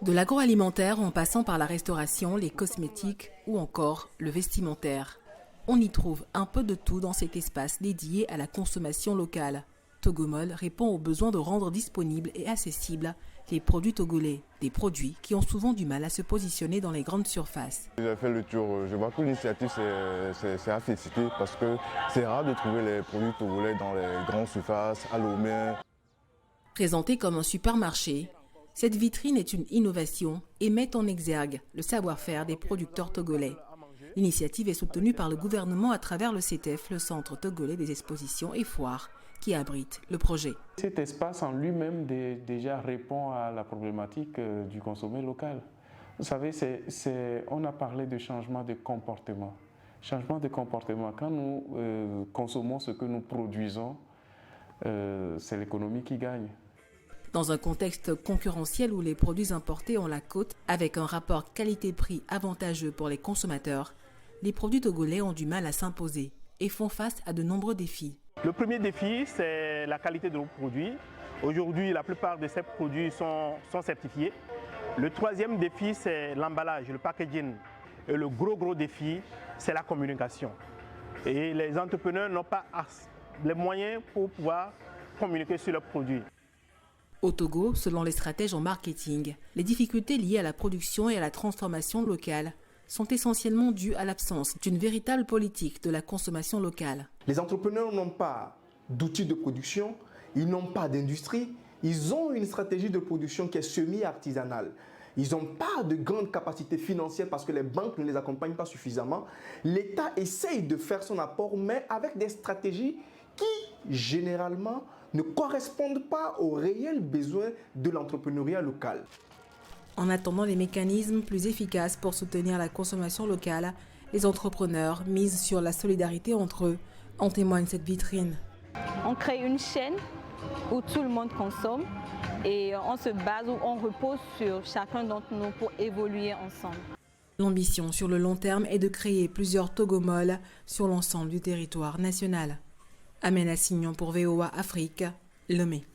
De l'agroalimentaire en passant par la restauration, les cosmétiques ou encore le vestimentaire. On y trouve un peu de tout dans cet espace dédié à la consommation locale. Togomol répond au besoin de rendre disponibles et accessibles les produits togolais, des produits qui ont souvent du mal à se positionner dans les grandes surfaces. J'ai fait le tour, je vois que l'initiative c'est à féliciter parce que c'est rare de trouver les produits togolais dans les grandes surfaces, à Lomé. Présentée comme un supermarché, cette vitrine est une innovation et met en exergue le savoir-faire des producteurs togolais. L'initiative est soutenue par le gouvernement à travers le CETEF, le Centre togolais des expositions et foires, qui abrite le projet. Cet espace en lui-même déjà répond à la problématique du consommer local. Vous savez, on a parlé de changement de comportement. Changement de comportement, quand nous consommons ce que nous produisons, c'est l'économie qui gagne. Dans un contexte concurrentiel où les produits importés ont la cote, avec un rapport qualité-prix avantageux pour les consommateurs, les produits togolais ont du mal à s'imposer et font face à de nombreux défis. Le premier défi, c'est la qualité de nos produits. Aujourd'hui, la plupart de ces produits sont certifiés. Le troisième défi, c'est l'emballage, le packaging. Et le gros défi, c'est la communication. Et les entrepreneurs n'ont pas les moyens pour pouvoir communiquer sur leurs produits. Au Togo, selon les stratèges en marketing, les difficultés liées à la production et à la transformation locale sont essentiellement dues à l'absence d'une véritable politique de la consommation locale. Les entrepreneurs n'ont pas d'outils de production, ils n'ont pas d'industrie, ils ont une stratégie de production qui est semi-artisanale. Ils n'ont pas de grande capacité financière parce que les banques ne les accompagnent pas suffisamment. L'État essaye de faire son apport, mais avec des stratégies qui, généralement, ne correspondent pas aux réels besoins de l'entrepreneuriat local. En attendant les mécanismes plus efficaces pour soutenir la consommation locale, les entrepreneurs misent sur la solidarité entre eux. En témoigne cette vitrine. On crée une chaîne où tout le monde consomme et on se base ou on repose sur chacun d'entre nous pour évoluer ensemble. L'ambition sur le long terme est de créer plusieurs Togomol sur l'ensemble du territoire national. Amena Signon pour VOA Afrique, Lomé.